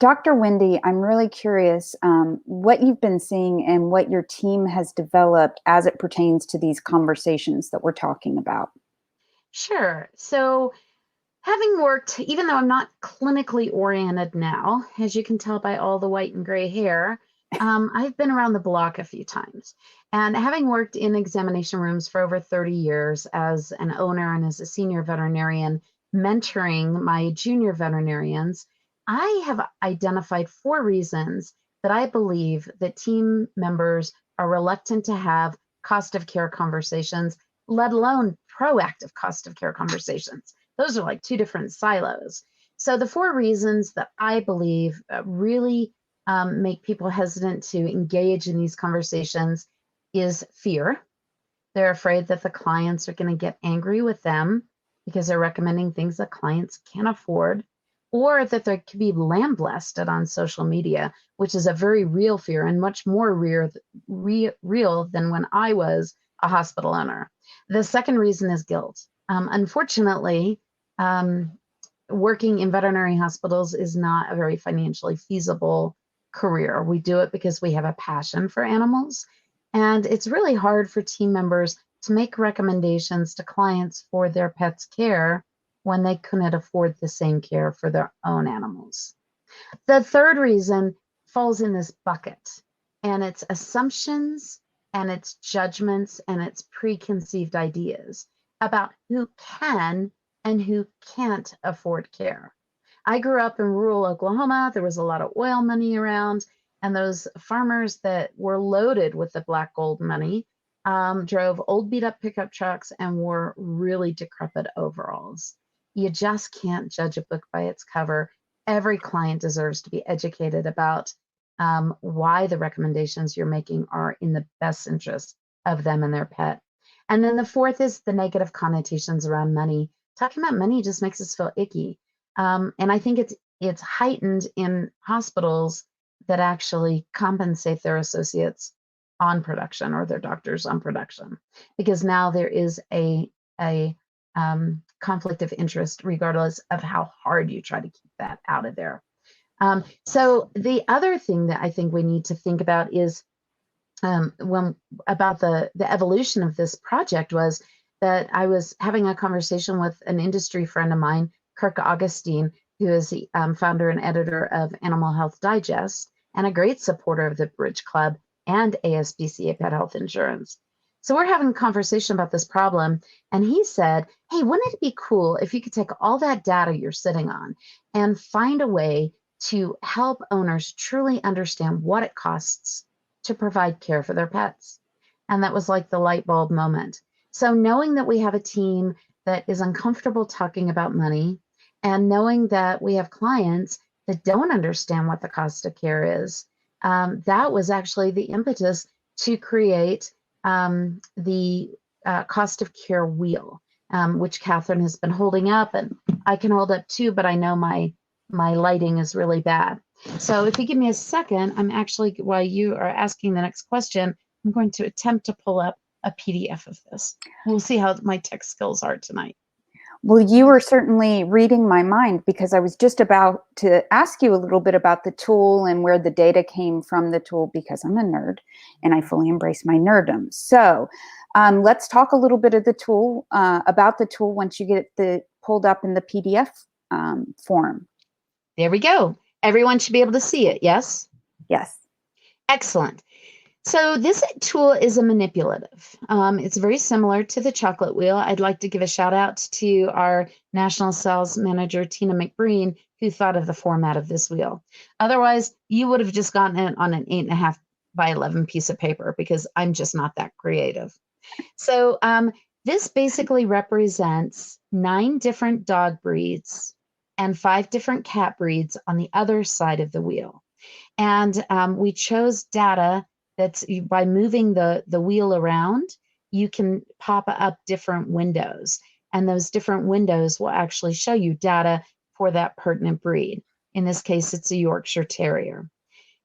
Dr. Wendy, I'm really curious what you've been seeing and what your team has developed as it pertains to these conversations that we're talking about. Sure. So, having worked, even though I'm not clinically oriented now, as you can tell by all the white and gray hair, I've been around the block a few times. And having worked in examination rooms for over 30 years as an owner and as a senior veterinarian, mentoring my junior veterinarians, I have identified 4 reasons that I believe that team members are reluctant to have cost of care conversations, let alone proactive cost of care conversations. Those are like 2 different silos. So the 4 reasons that I believe really make people hesitant to engage in these conversations is fear. They're afraid that the clients are going to get angry with them because they're recommending things that clients can't afford, or that they could be lambasted on social media, which is a very real fear and much more real than when I was a hospital owner. The second reason is guilt. Unfortunately, working in veterinary hospitals is not a very financially feasible career. We do it because we have a passion for animals, and it's really hard for team members to make recommendations to clients for their pet's care when they couldn't afford the same care for their own animals. The third reason falls in this bucket, and it's assumptions and it's judgments and it's preconceived ideas about who can and who can't afford care. I grew up in rural Oklahoma. There was a lot of oil money around, and those farmers that were loaded with the black gold money drove old beat up pickup trucks and wore really decrepit overalls. You just can't judge a book by its cover. Every client deserves to be educated about why the recommendations you're making are in the best interest of them and their pet. And then the fourth is the negative connotations around money. Talking about money just makes us feel icky. And I think it's heightened in hospitals that actually compensate their associates on production or their doctors on production, because now there is a conflict of interest, regardless of how hard you try to keep that out of there. So the other thing that I think we need to think about is when about the evolution of this project was that I was having a conversation with an industry friend of mine, Kirk Augustine, who is the founder and editor of Animal Health Digest and a great supporter of the Bridge Club and ASPCA Pet Health Insurance. So we're having a conversation about this problem, and he said, hey, wouldn't it be cool if you could take all that data you're sitting on and find a way to help owners truly understand what it costs to provide care for their pets? And that was like the light bulb moment. So knowing that we have a team that is uncomfortable talking about money, and knowing that we have clients that don't understand what the cost of care is, that was actually the impetus to create the cost of care wheel, which Catherine has been holding up, and I can hold up too, but I know my lighting is really bad. So if you give me a second, I'm actually, while you are asking the next question, I'm going to attempt to pull up a PDF of this. We'll see how my tech skills are tonight. Well, you were certainly reading my mind, because I was just about to ask you a little bit about the tool and where the data came from the tool, because I'm a nerd and I fully embrace my nerddom. So let's talk a little bit of the tool, about the tool once you get it pulled up in the PDF form. There we go. Everyone should be able to see it, yes? Yes. Excellent. So this tool is a manipulative. It's very similar to the chocolate wheel. I'd like to give a shout out to our national sales manager, Tina McBreen, who thought of the format of this wheel. Otherwise, you would have just gotten it on an 8.5 by 11 piece of paper, because I'm just not that creative. So this basically represents 9 different dog breeds and 5 different cat breeds on the other side of the wheel. And we chose data that's by moving the wheel around, you can pop up different windows, and those different windows will actually show you data for that pertinent breed. In this case, it's a Yorkshire Terrier.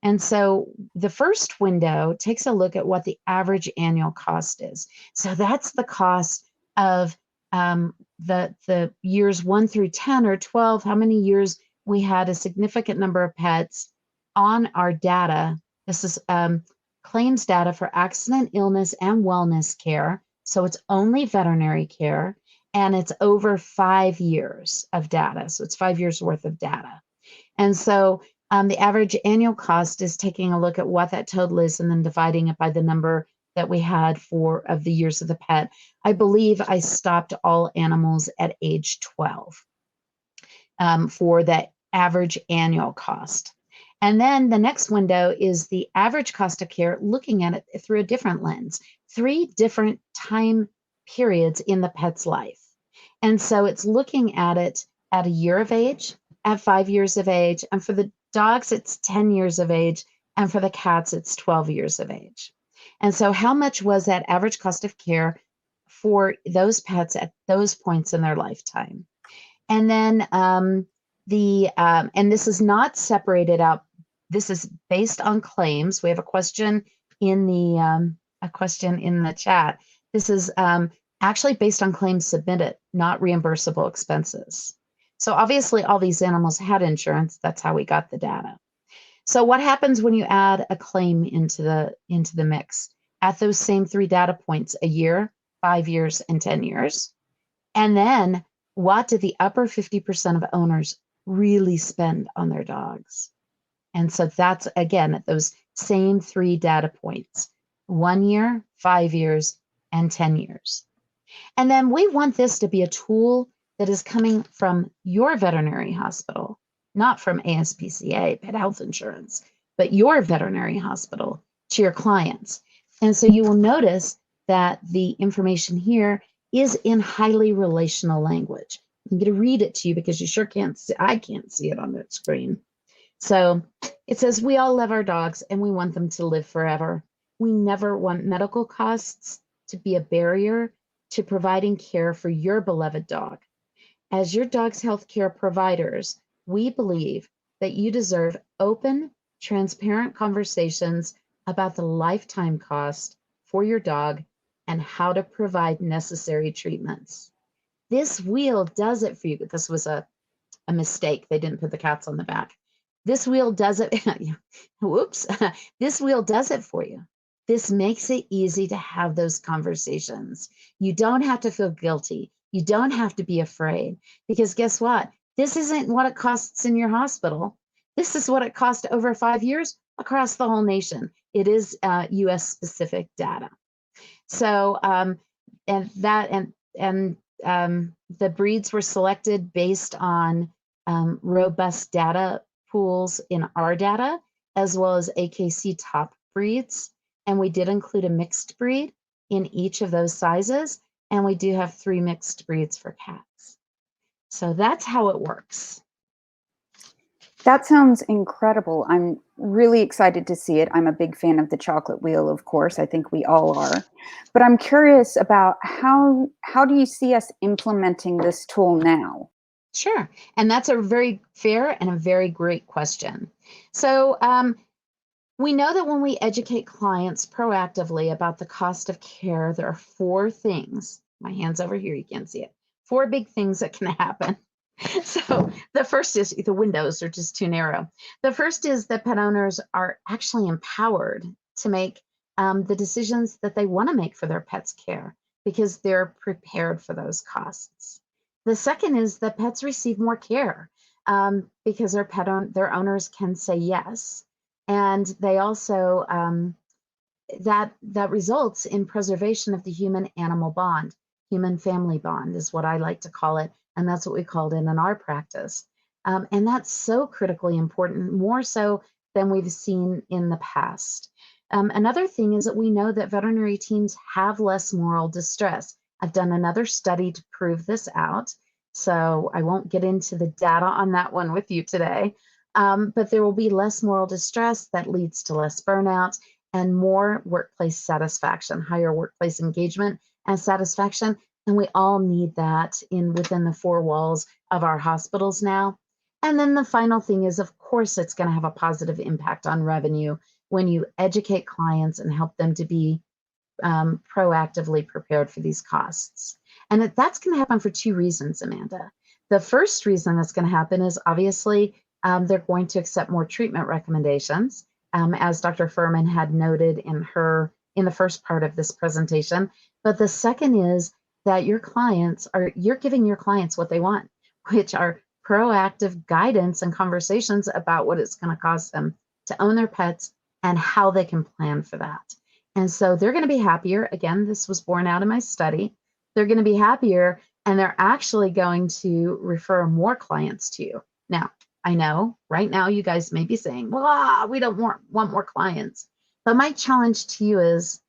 And so the first window takes a look at what the average annual cost is. So that's the cost of the years 1 through 10 or 12, how many years we had a significant number of pets on our data. This is claims data for accident, illness, and wellness care. So it's only veterinary care, and it's over 5 years of data. So it's 5 years worth of data. And so the average annual cost is taking a look at what that total is and then dividing it by the number that we had of the years of the pet. I believe I stopped all animals at age 12 for that average annual cost. And then the next window is the average cost of care, looking at it through a different lens, 3 different time periods in the pet's life. And so it's looking at it at a year of age, at 5 years of age, and for the dogs, it's 10 years of age, and for the cats, it's 12 years of age. And so how much was that average cost of care for those pets at those points in their lifetime? And then and this is not separated out. This is based on claims. We have a question in the chat. This is actually based on claims submitted, not reimbursable expenses. So obviously all these animals had insurance. That's how we got the data. So what happens when you add a claim into the mix at those same 3 data points, a year, 5 years, and 10 years? And then what did the upper 50% of owners really spend on their dogs? And so that's, again, at those same 3 data points, 1 year, 5 years, and 10 years. And then we want this to be a tool that is coming from your veterinary hospital, not from ASPCA, Pet Health Insurance, but your veterinary hospital to your clients. And so you will notice that the information here is in highly relational language. I'm going to read it to you because you sure can't see, I can't see it on the screen. So it says, we all love our dogs and we want them to live forever. We never want medical costs to be a barrier to providing care for your beloved dog. As your dog's healthcare providers, we believe that you deserve open, transparent conversations about the lifetime cost for your dog and how to provide necessary treatments. This wheel does it for you. This was a mistake. They didn't put the cats on the back. This wheel does it. Whoops. This wheel does it for you. This makes it easy to have those conversations. You don't have to feel guilty. You don't have to be afraid, because guess what? This isn't what it costs in your hospital. This is what it cost over 5 years across the whole nation. It is US specific data. So, the breeds were selected based on robust data pools in our data, as well as AKC top breeds. And we did include a mixed breed in each of those sizes. And we do have 3 mixed breeds for cats. So that's how it works. That sounds incredible. I'm really excited to see it. I'm a big fan of the chocolate wheel, of course. I think we all are. But I'm curious about how do you see us implementing this tool now? Sure. And that's a very fair and a very great question. So we know that when we educate clients proactively about the cost of care, there are 4 things. My hand's over here, you can't see it. 4 big things that can happen. So the first is the windows are just too narrow. The first is that pet owners are actually empowered to make the decisions that they want to make for their pet's care because they're prepared for those costs. The second is that pets receive more care because their owners can say yes. And they also, that results in preservation of the human-animal bond. Human-family bond is what I like to call it. And that's what we called it in our practice. And that's so critically important, more so than we've seen in the past. Another thing is that we know that veterinary teams have less moral distress. I've done another study to prove this out. So I won't get into the data on that one with you today. But there will be less moral distress that leads to less burnout and more workplace satisfaction, higher workplace engagement and satisfaction. And we all need that within the 4 walls of our hospitals now. And then the final thing is, of course, it's going to have a positive impact on revenue when you educate clients and help them to be proactively prepared for these costs. And that's going to happen for 2 reasons, Amanda. The first reason that's going to happen is obviously they're going to accept more treatment recommendations, as Dr. Furman had noted in the first part of this presentation. But the second is that you're giving your clients what they want, which are proactive guidance and conversations about what it's going to cost them to own their pets and how they can plan for that. And so they're going to be happier. Again, this was born out of my study. They're going to be happier, and they're actually going to refer more clients to you. Now, I know right now you guys may be saying, well, we don't want more clients. But my challenge to you is,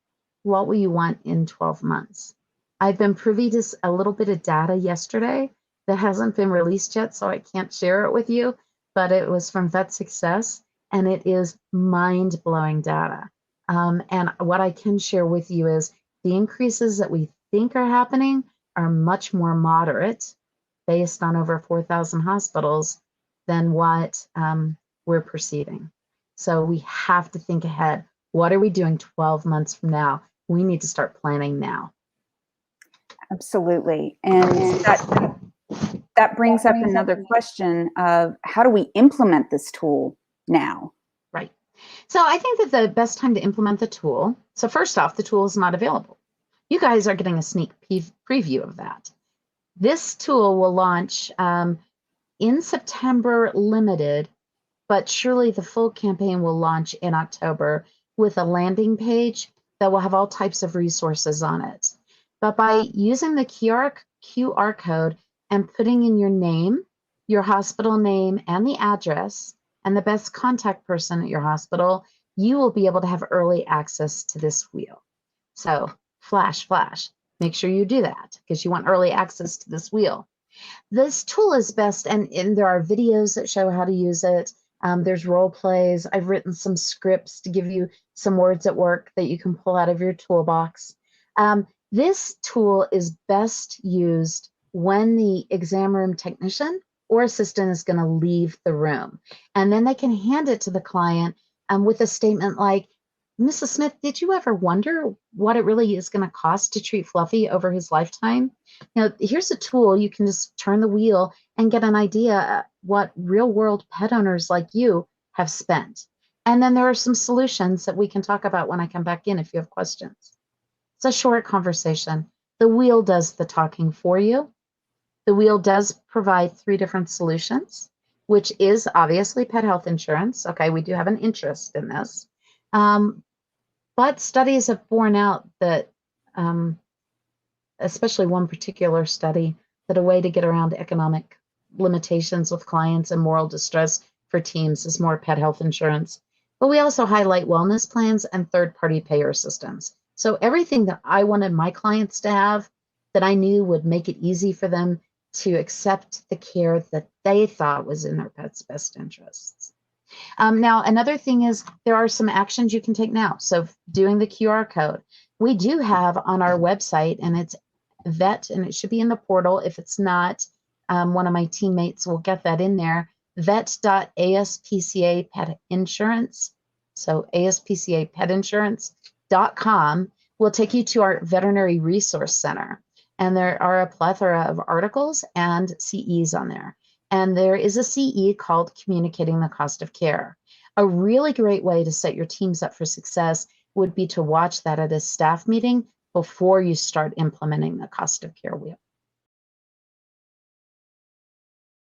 what will you want in 12 months? I've been privy to a little bit of data yesterday that hasn't been released yet, so I can't share it with you, but it was from Vet Success, and it is mind-blowing data. And what I can share with you is the increases that we think are happening are much more moderate based on over 4,000 hospitals than what we're perceiving. So we have to think ahead. What are we doing 12 months from now? We need to start planning now. Absolutely. And that brings up another question of, how do we implement this tool now? Right. So I think that the best time to implement the tool, so first off, the tool is not available. You guys are getting a sneak preview of that. This tool will launch in September, limited, but surely the full campaign will launch in October with a landing page that will have all types of resources on it. But by using the QR code and putting in your name, your hospital name, and the address, and the best contact person at your hospital, you will be able to have early access to this wheel. So flash, make sure you do that because you want early access to this wheel. This tool is best, and there are videos that show how to use it. There's role plays. I've written some scripts to give you some words at work that you can pull out of your toolbox. This tool is best used when the exam room technician or assistant is going to leave the room. And then they can hand it to the client with a statement like, Mrs. Smith, did you ever wonder what it really is going to cost to treat Fluffy over his lifetime? Now, here's a tool. You can just turn the wheel and get an idea what real world pet owners like you have spent. And then there are some solutions that we can talk about when I come back in if you have questions. It's a short conversation. The wheel does the talking for you. The wheel does provide 3 different solutions, which is obviously pet health insurance. Okay, we do have an interest in this. But studies have borne out that, especially one particular study, that a way to get around economic limitations with clients and moral distress for teams is more pet health insurance. But we also highlight wellness plans and third-party payer systems. So everything that I wanted my clients to have that I knew would make it easy for them to accept the care that they thought was in their pet's best interests. Now, another thing is there are some actions you can take now. So doing the QR code, we do have on our website, and it's vet, and it should be in the portal. If it's not, one of my teammates will get that in there, vet.aspca pet insurance. So ASPCA Pet Insurance.com will take you to our veterinary resource center. And there are a plethora of articles and CEs on there. And there is a CE called Communicating the Cost of Care. A really great way to set your teams up for success would be to watch that at a staff meeting before you start implementing the cost of care wheel.